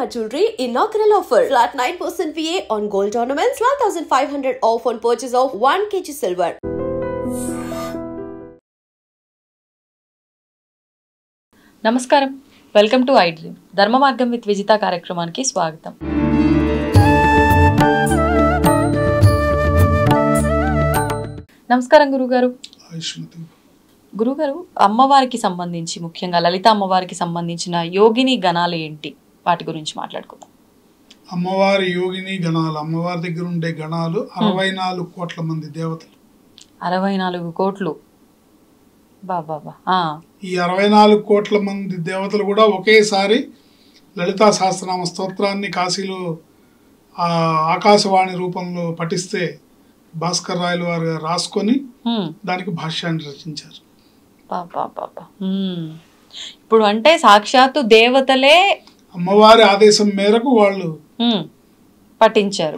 Shalimar Jewelry inaugural offer. Flat 9% VA on gold ornaments, 12,500 off on purchase of 1 kg silver. నమస్కారం, welcome to I dream. ధర్మ మార్గం with Vijitha కార్యక్రమానికి స్వాగతం. నమస్కారం గురుగారు. గురుగారు, అమ్మవారికి సంబంధించి ముఖ్యంగా లలిత అమ్మవారికి సంబంధించిన యోగిని గణాలు ఏంటి, వాటి గురించి మాట్లాడుకుందాం. అమ్మవారి యోగిని గణాలు, అమ్మవారి దగ్గర ఉండే గణాలు 64 కోట్ల మంది దేవతలు. 64 కోట్లు. బాబా. ఈ 64 కోట్ల మంది దేవతలు కూడా ఒకేసారి లలితా సహస్రనామ స్తోత్రాన్ని కాశీలో ఆకాశవాణి రూపంలో పఠిస్తే భాస్కర్ రాయలు వారు రాసుకొని దానికి భాష్యాన్ని రచించారు. ఇప్పుడు అంటే సాక్షాత్తు దేవతలే అమ్మవారి ఆదేశం మేరకు వాళ్ళు పఠించారు.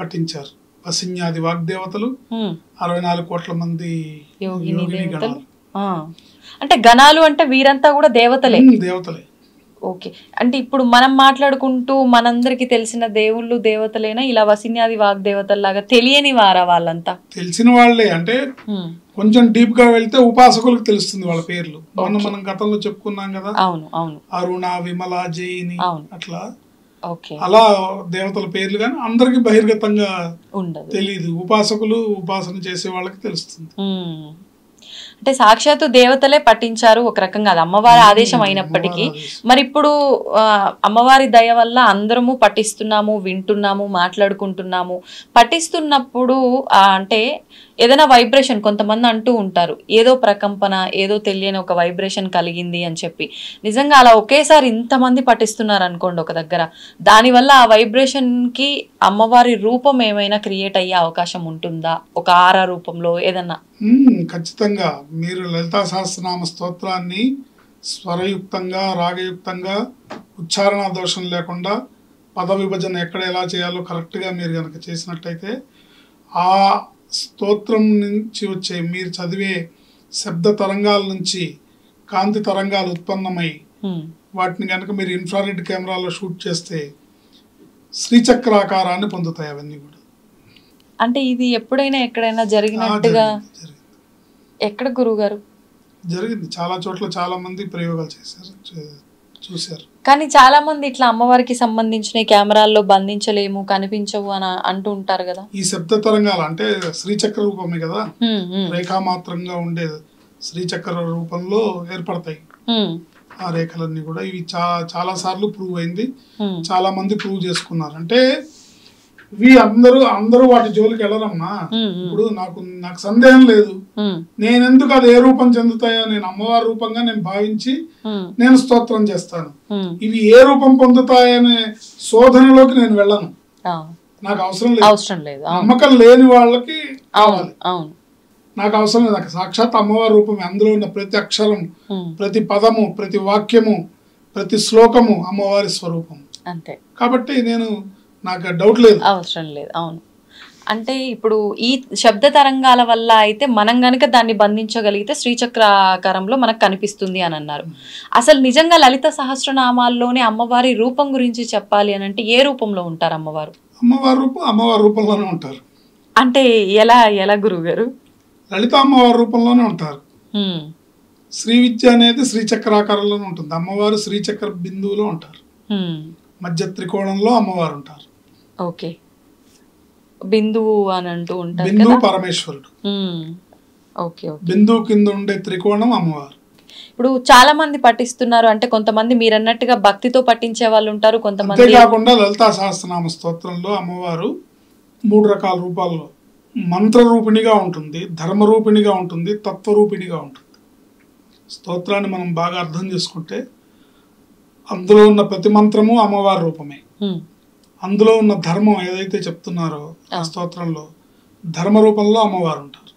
వసిన్యాది వాగ్దేవతలు, 64 కోట్ల మంది యోగిని గణాలు. అంటే గణాలు అంటే వీరంతా కూడా దేవతలే. ఓకే, అంటే ఇప్పుడు మనం మాట్లాడుకుంటూ మనందరికి తెలిసిన దేవుళ్ళు దేవతలేనా, ఇలా వసిన్యాది వాగ్దేవతల్లాగా తెలియని వారా వాళ్ళంతా? తెలిసిన వాళ్ళే, అంటే కొంచెం డీప్ గా వెళ్తే ఉపాసకులకు తెలుస్తుంది వాళ్ళ పేర్లు. మనం గతంలో చెప్పుకున్నాం కదా. అవును అవును. అరుణ, విమల, జైని, అట్లా ఓకే, అలా దేవతల పేర్లు కానీ అందరికి బహిర్గతంగా ఉండదు, తెలియదు. ఉపాసకులు ఉపాసన చేసే వాళ్ళకి తెలుస్తుంది. అంటే సాక్షాత్తు దేవతలే పఠించారు ఒక రకంగా, అది అమ్మవారి ఆదేశం అయినప్పటికీ. మరి ఇప్పుడు అమ్మవారి దయ వల్ల అందరము పఠిస్తున్నాము, వింటున్నాము, మాట్లాడుకుంటున్నాము. పఠిస్తున్నప్పుడు అంటే ఏదైనా వైబ్రేషన్, కొంతమంది అంటూ ఉంటారు ఏదో ప్రకంపన, ఏదో తెలియని ఒక వైబ్రేషన్ కలిగింది అని చెప్పి. నిజంగా అలా ఒకేసారి ఇంతమంది పఠిస్తున్నారు అనుకోండి ఒక దగ్గర, దానివల్ల ఆ వైబ్రేషన్ కి అమ్మవారి రూపం ఏమైనా క్రియేట్ అయ్యే అవకాశం ఉంటుందా, ఒక ఆరా రూపంలో ఏదన్నా? ఖచ్చితంగా. మీరు లలితా సహస్రనామ స్తోత్రాన్ని స్వరయుక్తంగా, రాగయుక్తంగా, ఉచ్చారణ దోషం లేకుండా, పద విభజన ఎక్కడ ఎలా చేయాలో కరెక్ట్గా మీరు కనుక చేసినట్టయితే ఆ స్తోత్రం నుంచి వచ్చే మీరు చదివే శబ్ద తరంగాల నుంచి కాంతి తరంగాలు ఉత్పన్నమై వాటిని కనుక మీరు ఇన్ఫ్రారెడ్ కెమెరాలో షూట్ చేస్తే శ్రీచక్రాకారాన్ని పొందుతాయి అవన్నీ కూడా. అంటే ఇది ఎప్పుడైనా ఎక్కడైనా జరిగినట్టుగా? ఎక్కడ గురుగారు? జరిగింది, చాలా చోట్ల చాలా మంది ప్రయోగాలు చేశారు, చూశారు. కానీ చాలా మంది ఇట్లా అమ్మవారికి సంబంధించిన కెమెరాల్లో బంధించలేము, కనిపించవు అని అంటూ ఉంటారు కదా. ఈ శబ్ద తరంగాలు అంటే శ్రీచక్ర రూపమే కదా, రేఖామాత్రంగా ఉండే శ్రీచక్ర రూపంలో ఏర్పడతాయి ఆ రేఖలన్నీ కూడా. ఇవి చాలా సార్లు ప్రూవ్ అయింది, చాలా మంది ప్రూవ్ చేసుకున్నారు. అంటే ఇవి అందరూ వాటి జోలికి వెళ్ళరమ్మా. ఇప్పుడు నాకు సందేహం లేదు, నేనెందుకు అది ఏ రూపం చెందుతాయో నేను అమ్మవారి రూపంగా నేను భావించి నేను స్తోత్రం చేస్తాను. ఇవి ఏ రూపం పొందుతాయనే శోధనలోకి నేను వెళ్ళను, నాకు అవసరం లేదు. నమ్మకం లేని వాళ్ళకి కావాలి, నాకు అవసరం లేదు. నాకు సాక్షాత్ అమ్మవారి రూపమే, అందులో ఉన్న ప్రతి అక్షరం, ప్రతి పదము, ప్రతి వాక్యము, ప్రతి శ్లోకము అమ్మవారి స్వరూపం. అంతే కాబట్టి నాకు డౌట్ లేదు, అవసరం లేదు. అవును, అంటే ఇప్పుడు ఈ శబ్ద తరంగాల వల్ల అయితే మనం గనుక దాన్ని బంధించగలిగితే శ్రీచక్రాకారంలో మనకు కనిపిస్తుంది అని అన్నారు. అసలు నిజంగా లలిత సహస్రనామాల్లోనే అమ్మవారి రూపం గురించి చెప్పాలి అని అంటే ఏ రూపంలో ఉంటారు అమ్మవారు? అమ్మవారి రూపంలోనే ఉంటారు. అంటే ఎలా గురువు గారు? లలిత అమ్మవారి రూపంలోనే ఉంటారు. శ్రీ విద్య అనేది శ్రీచక్రాకారంలోనే ఉంటుంది. అమ్మవారు శ్రీచక్ర బిందువులో ఉంటారు, మధ్య త్రికోణంలో అమ్మవారు ఉంటారు. ఓకే, బిందువు అని అంటూ ఉంటారు. బిందువు పరమేశ్వరుడు. ఓకే, బిందువు కింద ఉండే త్రికోణం అమ్మవారు. ఇప్పుడు చాలా మంది పఠిస్తున్నారు, అంటే కొంతమంది మీరు అన్నట్టుగా భక్తితో పఠించే వాళ్ళు ఉంటారు, కొంతమంది. అంతేకాకుండా లలితా సహస్రనామ స్తోత్రంలో అమ్మవారు 3 రకాల రూపాల్లో మంత్ర రూపిణిగా ఉంటుంది, ధర్మరూపిణిగా ఉంటుంది, తత్వరూపిణిగా ఉంటుంది. స్తోత్రాన్ని మనం బాగా అర్థం చేసుకుంటే అందులో ఉన్న ప్రతి మంత్రము అమ్మవారి రూపమే. అందులో ఉన్న ధర్మం ఏదైతే చెప్తున్నారో ఆ స్తోత్రంలో ధర్మ రూపంలో అమ్మవారు ఉంటారు.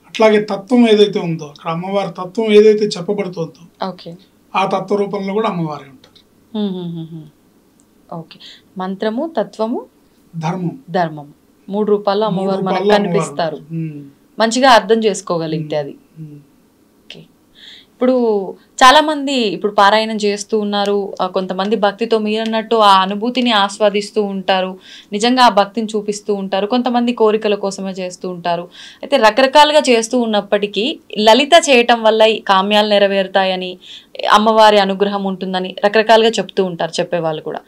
అట్లాగే తత్వం ఏదైతే ఉందో అక్కడ అమ్మవారి తత్వం ఏదైతే చెప్పబడుతుందో ఆ తత్వ రూపంలో కూడా అమ్మవారే ఉంటారు. ఓకే, మంత్రము, తత్వము, ధర్మం 3 రూపాల్లో అమ్మవారు మనకు కనిపిస్తారు. మంచిగా అర్థం చేసుకోగలిగితే అది. ఇప్పుడు చాలా మంది ఇప్పుడు పారాయణం చేస్తూ ఉన్నారు, కొంతమంది భక్తితో మీరన్నట్టు ఆ అనుభూతిని ఆస్వాదిస్తూ ఉంటారు, నిజంగా ఆ భక్తిని చూపిస్తూ ఉంటారు, కొంతమంది కోరికల కోసమే చేస్తూ ఉంటారు. అయితే రకరకాలుగా చేస్తూ ఉన్నప్పటికీ లలిత చేయటం వల్ల ఈ కామ్యాలు నెరవేరుతాయని, అమ్మవారి అనుగ్రహం ఉంటుందని రకరకాలుగా చెప్తూ ఉంటారు చెప్పేవాళ్ళు కూడా.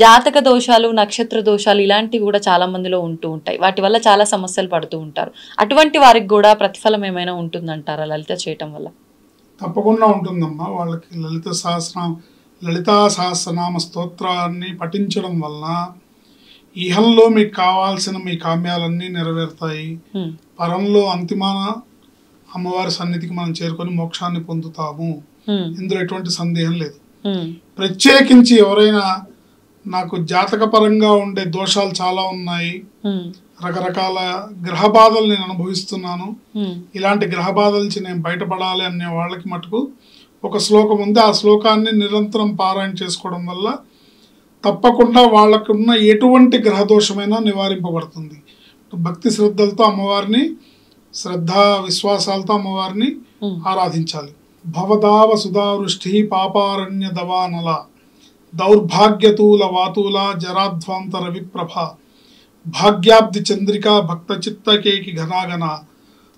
జాతక దోషాలు, నక్షత్ర దోషాలు ఇలాంటివి కూడా చాలా మందిలో ఉంటూ ఉంటాయి, వాటి వల్ల చాలా సమస్యలు పడుతూ ఉంటారు. అటువంటి వారికి కూడా ప్రతిఫలం ఏమైనా ఉంటుందంటారా లలిత చేయటం వల్ల? తప్పకుండా ఉంటుందమ్మా. వాళ్ళకి లలితా సహస్రనామ స్తోత్రాన్ని పఠించడం వలన ఇహంలో మీకు కావాల్సిన మీ కామ్యాలన్నీ నెరవేరుతాయి, పరంలో అంతిమాన అమ్మవారి సన్నిధికి మనం చేరుకొని మోక్షాన్ని పొందుతాము. ఇందులో ఎటువంటి సందేహం లేదు. ప్రత్యేకించి ఎవరైనా నాకు జాతక పరంగా ఉండే దోషాలు చాలా ఉన్నాయి, రకరకాల గ్రహ బాధలు నేను అనుభవిస్తున్నాను, ఇలాంటి గ్రహ బాధల నుంచి నేను బయటపడాలి అనే వాళ్ళకి మటుకు ఒక శ్లోకం ఉంది. ఆ శ్లోకాన్ని నిరంతరం పారాయణ చేసుకోవడం వల్ల తప్పకుండా వాళ్ళకున్న ఎటువంటి గ్రహ దోషమైనా నివారింపబడుతుంది. భక్తి శ్రద్ధలతో అమ్మవారిని, శ్రద్ధా విశ్వాసాలతో అమ్మవారిని ఆరాధించాలి. భవదావ సుధావృష్టి పాపారణ్య దవానల దౌర్భాగ్యతూల వాతూల జరాధ్వాంతర విప్రభ భాగ్యాబ్ది చంద్రిక భక్త చిత్తకేకి ఘనాగన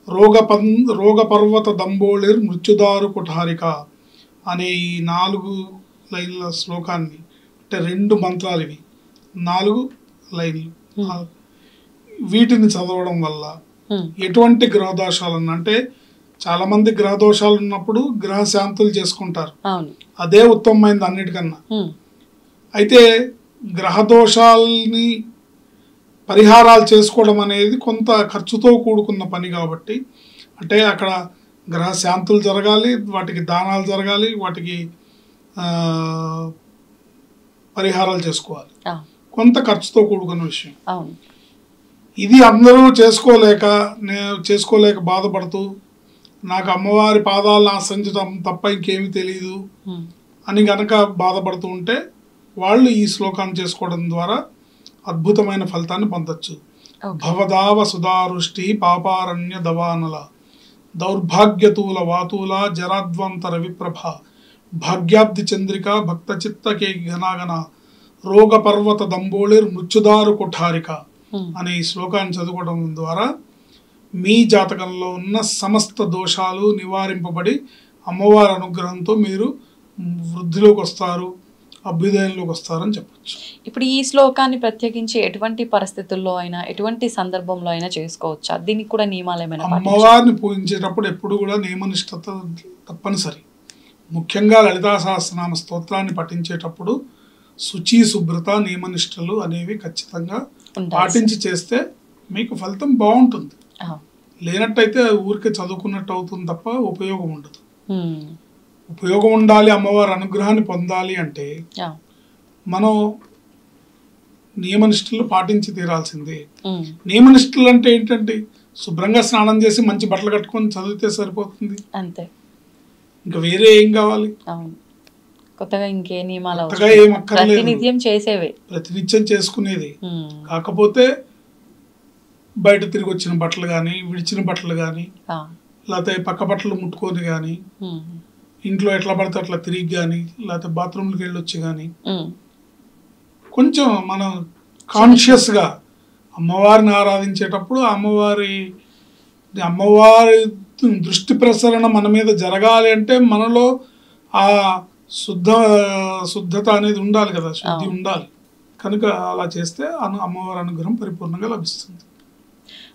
రోగ పర్వత దంబోళిర్ మృత్యుదారు కుఠారిక అనే ఈ 4 లైన్ల శ్లోకాన్ని, అంటే 2 మంత్రాలు ఇవి, 4 లైన్లు, వీటిని చదవడం వల్ల ఎటువంటి గ్రహదోషాలన్నా, అంటే చాలా మంది గ్రహదోషాలు ఉన్నప్పుడు గ్రహ శాంతులు చేసుకుంటారు, అదే ఉత్తమమైనది అన్నిటికన్నా. అయితే గ్రహదోషాలని పరిహారాలు చేసుకోవడం అనేది కొంత ఖర్చుతో కూడుకున్న పని కాబట్టి, అంటే అక్కడ గ్రహ శాంతులు జరగాలి, వాటికి దానాలు జరగాలి, వాటికి పరిహారాలు చేసుకోవాలి, కొంత ఖర్చుతో కూడుకున్న విషయం. ఇది అందరూ చేసుకోలేక బాధపడుతూ నాకు అమ్మవారి పాదాలను ఆశ్రయించడం తప్ప ఇంకేమీ తెలియదు అని గనక బాధపడుతూ ఉంటే వాళ్ళు ఈ శ్లోకాన్ని చేసుకోవడం ద్వారా అద్భుతమైన ఫలితాన్ని పొందొచ్చు. భవదావ సుధారుష్టి పాపారణ్య దవానల దౌర్భాగ్యతూల వాతూల జరాధ్వంతర విప్రభ భాగ్యాబ్ది చంద్రిక భక్త చిత్తకే ఘనాగన రోగ పర్వత దంబోళిర్ మృత్యుదారు కుఠారిక అనే ఈ శ్లోకాన్ని చదువుకోవడం ద్వారా మీ జాతకంలో ఉన్న సమస్త దోషాలు నివారింపబడి అమ్మవారి అనుగ్రహంతో మీరు వృద్ధిలోకి వస్తారు, అభ్యుదయంలోకి వస్తారని చెప్పచ్చు. ఇప్పుడు ఈ శ్లోకాన్ని ప్రత్యేకించి ఎటువంటి పరిస్థితుల్లో అయినా, ఎటువంటి సందర్భంలో అయినా చేసుకోవచ్చా? దీనికి కూడా నియమాలు ఏమైనా? అమ్మవారిని పూజించేటప్పుడు ఎప్పుడు కూడా నియమనిష్టత తప్పనిసరి. ముఖ్యంగా లలితా సహస్రనామ స్తోత్రాన్ని పఠించేటప్పుడు శుచి, శుభ్రత, నియమనిష్టలు అనేవి ఖచ్చితంగా పాటించి చేస్తే మీకు ఫలితం బాగుంటుంది. లేనట్టయితే ఊరికే చదువుకున్నట్టు అవుతుంది తప్ప ఉపయోగం ఉండదు. ఉపయోగం ఉండాలి, అమ్మవారి అనుగ్రహాన్ని పొందాలి అంటే మనం నియమనిష్టలు పాటించి తీరాల్సిందే. నియమనిష్టలు అంటే ఏంటంటే శుభ్రంగా స్నానం చేసి మంచి బట్టలు కట్టుకొని చదివితే సరిపోతుంది, అంతే. ఇంకా వేరే ఏం కావాలి? కొత్తగా ఇంకే నియమాలు ఏం అక్కర్లేదు, ప్రతినిత్యం చేసుకునేది. కాకపోతే బయట తిరిగి వచ్చిన బట్టలు కానీ, విడిచిన బట్టలు కానీ, లేకపోతే పక్క బట్టలు ముట్టుకొని కానీ, ఇంట్లో ఎట్లా పడితే అట్లా తిరిగి కానీ, లేకపోతే బాత్రూమ్కి వెళ్ళి వచ్చి కానీ, కొంచెం మనం కాన్షియస్గా అమ్మవారిని ఆరాధించేటప్పుడు అమ్మవారి దృష్టి ప్రసరణ మన మీద జరగాలి అంటే మనలో ఆ శుద్ధత అనేది ఉండాలి కదా, శుద్ధి ఉండాలి. కనుక అలా చేస్తే అమ్మవారి అనుగ్రహం పరిపూర్ణంగా లభిస్తుంది.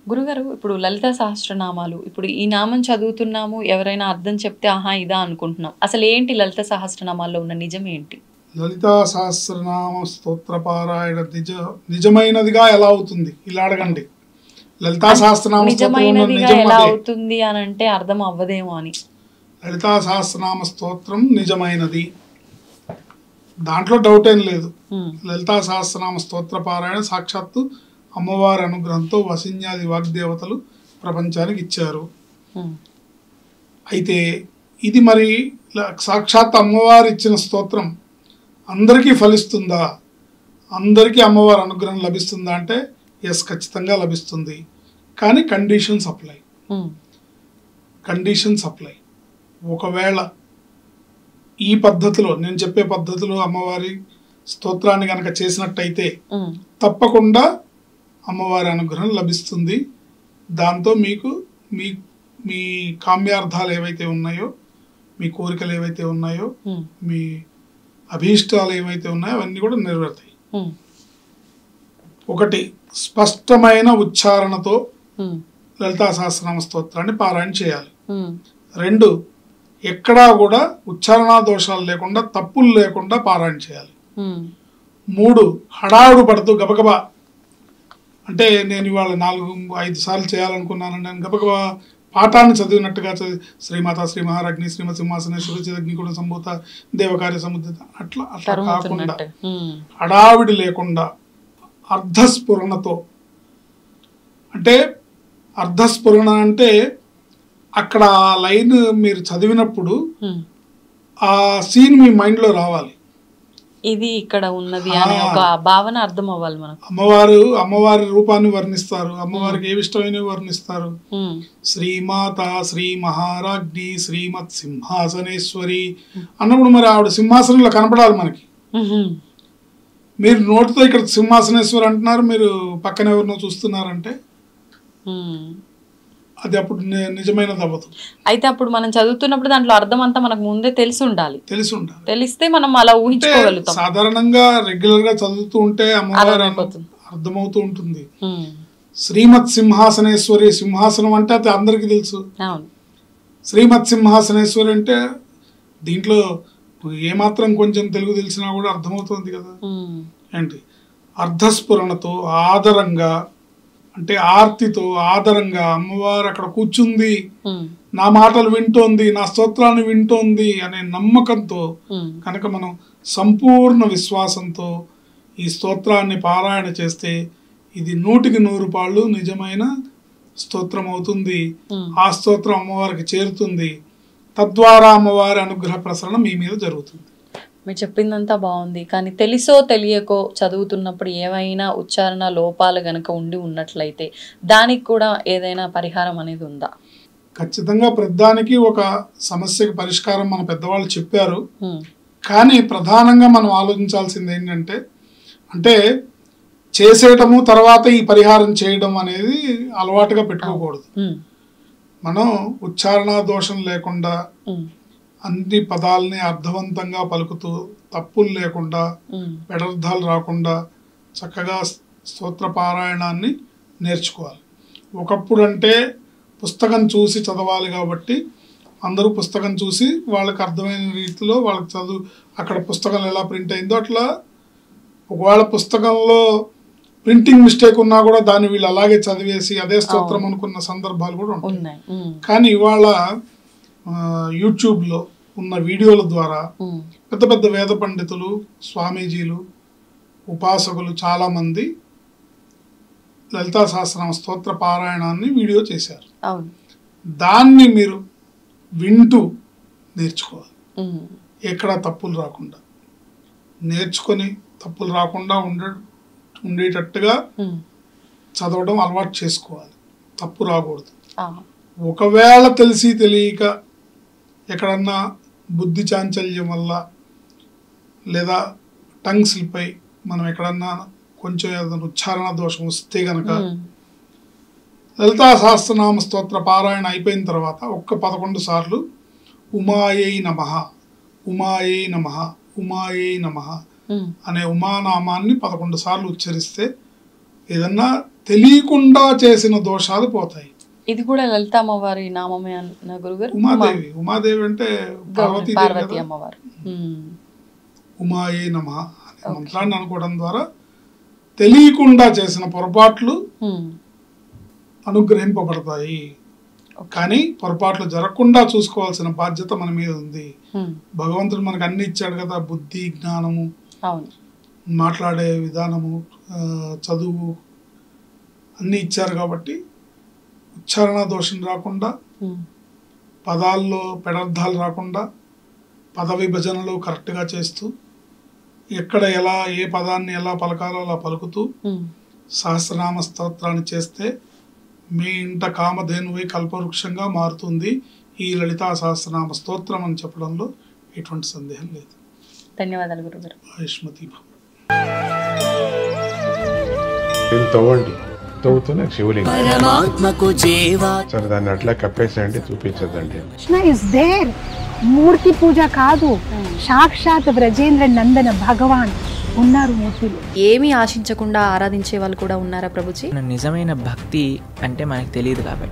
గురుగారు, ఇప్పుడు లలిత సహస్రనామాలు, ఇప్పుడు ఈ నామం చదువుతున్నాము, ఎవరైనా అర్థం చెప్తే ఆహా ఇదా అనుకుంటున్నాం, అసలు ఏంటి లలిత సహస్రనామాల్లో ఉన్న నిజం ఏంటి? లలితా సహస్రనామ స్తోత్ర పారాయణ నిజమైనదిగా ఎలా అవుతుంది ఇలా అడగండి. లలితా సహస్రనామ నిజమైనదిగా ఎలా అవుతుంది అని అంటే అర్థం అవ్వదేమో అని. లలితా సహస్రనామ స్తోత్రం నిజమైనది, దాంట్లో డౌట్ ఏం లేదు. లలితా సహస్రనామ స్తోత్ర పారాయణ సాక్షాత్తు అమ్మవారి అనుగ్రహంతో వసిన్యాది వాగ్దేవతలు ప్రపంచానికి ఇచ్చారు. అయితే ఇది మరి సాక్షాత్ అమ్మవారు ఇచ్చిన స్తోత్రం అందరికీ ఫలిస్తుందా, అందరికీ అమ్మవారి అనుగ్రహం లభిస్తుందా అంటే ఎస్, ఖచ్చితంగా లభిస్తుంది. కానీ కండిషన్స్ అప్లై. ఒకవేళ ఈ పద్ధతిలో నేను చెప్పే పద్ధతిలో అమ్మవారి స్తోత్రాన్ని కనుక చేసినట్టయితే తప్పకుండా అమ్మవారి అనుగ్రహం లభిస్తుంది. దాంతో మీకు మీ మీ కామ్యార్థాలు ఏవైతే ఉన్నాయో, మీ కోరికలు ఏవైతే ఉన్నాయో, మీ అభీష్టాలు ఏవైతే ఉన్నాయో అవన్నీ కూడా నెరవేరుతాయి. ఒకటి, స్పష్టమైన ఉచ్చారణతో లలితా సహస్రనామ స్తోత్రాన్ని పారాయణ చేయాలి. 2, ఎక్కడా కూడా ఉచ్చారణా దోషాలు లేకుండా, తప్పులు లేకుండా పారాయణ చేయాలి. 3, హడావుడు పడుతూ గబగబా, అంటే నేను ఇవాళ 4-5 సార్లు చేయాలనుకున్నాను, నేను గబగబా పాఠాన్ని చదివినట్టుగా శ్రీమాత శ్రీ మహారాజ్ఞి శ్రీమత్ సింహాసనేశ్వరి చిదగ్నిగుణ సంభూత దేవకార్య సముద్రిత అట్లా కాకుండా, హడావిడి లేకుండా అర్ధస్ఫురణతో, అంటే అర్ధస్ఫురణ అంటే అక్కడ లైన్ మీరు చదివినప్పుడు ఆ సీన్ మీ మైండ్లో రావాలి, ఇది ఇక్కడ ఉన్నది అనే ఒక భావన అర్థం అవ్వాలి మనకు. అమ్మవారి రూపాన్ని వర్ణిస్తారు, అమ్మవారికి ఏ ఇష్టమైనవి వర్ణిస్తారు. శ్రీమాత శ్రీ మహారాజ్ఞి శ్రీమత్ సింహాసనేశ్వరి అన్నప్పుడు మరి ఆవిడ సింహాసనంలో కనపడాలి మనకి. మీరు నోటితో ఇక్కడ సింహాసనేశ్వరి అంటున్నారు, మీరు పక్కన ఎవరినో చూస్తున్నారంటే అది అప్పుడు నిజమైనది అవ్వదు. అయితే అప్పుడు మనం చదువుతున్నప్పుడు దాంట్లో అర్థం అంతా మనకు ముందే తెలిసి ఉండాలి, తెలిస్తే మనం అలా ఊహించుకోగలుగుతాం. సాధారణంగా రెగ్యులర్ గా చదువుతూ ఉంటే అమ్మవారు అర్థమవుతూ ఉంటుంది. శ్రీమత్ సింహాసనేశ్వరి, సింహాసనం అంటే అది అందరికి తెలుసు. శ్రీమత్ సింహాసనేశ్వరి అంటే దీంట్లో ఏమాత్రం కొంచెం తెలుగు తెలిసినా కూడా అర్థమవుతుంది కదా. ఏంటి అర్ధస్ఫురణతో ఆదరంగా, అంటే ఆర్తితో ఆదరంగా అమ్మవారు అక్కడ కూర్చుంది, నా మాటలు వింటోంది, నా స్తోత్రాన్ని వింటోంది అనే నమ్మకంతో కనుక మనం సంపూర్ణ విశ్వాసంతో ఈ స్తోత్రాన్ని పారాయణ చేస్తే ఇది 100కి 100 నిజమైన స్తోత్రం అవుతుంది. ఆ స్తోత్రం అమ్మవారికి చేరుతుంది, తద్వారా అమ్మవారి అనుగ్రహ ప్రసరణ మీ మీద జరుగుతుంది. మీరు చెప్పిందంతా బాగుంది, కానీ తెలిసో తెలియకో చదువుతున్నప్పుడు ఏవైనా ఉచ్చారణ లోపాలు గనక ఉన్నట్లయితే దానికి కూడా ఏదైనా పరిహారం అనేది ఉందా? ఖచ్చితంగా ప్రతిదానికి ఒక సమస్యకి పరిష్కారం మన పెద్దవాళ్ళు చెప్పారు. కానీ ప్రధానంగా మనం ఆలోచించాల్సింది ఏంటంటే, అంటే చేసేయటము తర్వాత ఈ పరిహారం చేయడం అనేది అలవాటుగా పెట్టుకోకూడదు. మనం ఉచ్చారణ దోషం లేకుండా అన్ని పదాలని అర్థవంతంగా పలుకుతూ, తప్పులు లేకుండా, పెడర్థాలు రాకుండా చక్కగా స్తోత్ర పారాయణాన్ని నేర్చుకోవాలి. ఒకప్పుడు అంటే పుస్తకం చూసి చదవాలి కాబట్టి అందరూ పుస్తకం చూసి వాళ్ళకి అర్థమైన రీతిలో వాళ్ళకి చదువు, అక్కడ పుస్తకం ఎలా ప్రింట్ అయిందో అట్లా, ఒకవేళ పుస్తకంలో ప్రింటింగ్ మిస్టేక్ ఉన్నా కూడా దాన్ని వీళ్ళు అలాగే చదివేసి అదే స్తోత్రం అనుకున్న సందర్భాలు కూడా ఉంటాయి. కానీ ఇవాళ యూట్యూబ్లో ఉన్న వీడియోల ద్వారా పెద్ద పెద్ద వేద పండితులు, స్వామీజీలు, ఉపాసకులు చాలామంది లలితా సహస్రనామ స్తోత్ర పారాయణాన్ని వీడియో చేశారు. దాన్ని మీరు వింటూ నేర్చుకోవాలి, ఎక్కడ తప్పులు రాకుండా నేర్చుకొని తప్పులు రాకుండా ఉండేటట్టుగా చదవడం అలవాటు చేసుకోవాలి. తప్పు రాకూడదు. ఒకవేళ తెలిసి తెలియక ఎక్కడన్నా బుద్ధి చాంచల్యం వల్ల లేదా టంగ్ స్లిప్ అయి మనం ఎక్కడన్నా కొంచెం ఏదైనా ఉచ్చారణ దోషం వస్తే గనక లలితా సహస్రనామ స్తోత్ర పారాయణ అయిపోయిన తర్వాత 11 సార్లు ఉమాయై నమః ఉమాయై నమః ఉమాయై నమః అనే ఉమానామాన్ని 11 సార్లు ఉచ్చరిస్తే ఏదన్నా తెలియకుండా చేసిన దోషాలు పోతాయి. ఇది కూడా లలిత అమ్మవారి నామమే అన్న గురుగారు? ఉమాదేవి. ఉమాదేవి అంటే పార్వతీ అమ్మవారు. ఉమాయే నమః అనే మంత్రాన్ని అనుకోవడం ద్వారా తెలియకుండా చేసిన పొరపాట్లు అనుగ్రహింపబడతాయి. కానీ పొరపాట్లు జరగకుండా చూసుకోవాల్సిన బాధ్యత మన మీద ఉంది. భగవంతుడు మనకు అన్ని ఇచ్చాడు కదా, బుద్ధి, జ్ఞానము, మాట్లాడే విధానము, చదువు అన్ని ఇచ్చారు కాబట్టి ఉచ్చారణ దోషం రాకుండా, పదాల్లో పెడర్థాలు రాకుండా, పద విభజనలు కరెక్ట్గా చేస్తూ, ఎక్కడ ఎలా ఏ పదాన్ని ఎలా పలకాలో అలా పలుకుతూ సహస్రనామ స్తోత్రాన్ని చేస్తే మీ ఇంట కామధేనువై కల్పవృక్షంగా మారుతుంది ఈ లలితా సహస్రనామ స్తోత్రం అని చెప్పడంలో ఎటువంటి సందేహం లేదు. ధన్యవాదాలు గురుగారు. ఆయుష్మతి భవ. తవ్వండి, తవ్వుతున్న శివలింగం సరే దాన్ని అట్లా కప్పేసేయండి, చూపించదండి. Krishna is there. మూర్తి పూజ కాదు, సాక్షాత్ బ్రజేంద్ర నందన భగవాన్ ఉన్నారు మూర్తిలో. ఏమీ ఆశించకుండా ఆరాధించే వాళ్ళు కూడా ఉన్నారా ప్రభుజీ? నిజమైన భక్తి అంటే మనకు తెలియదు కాబట్టి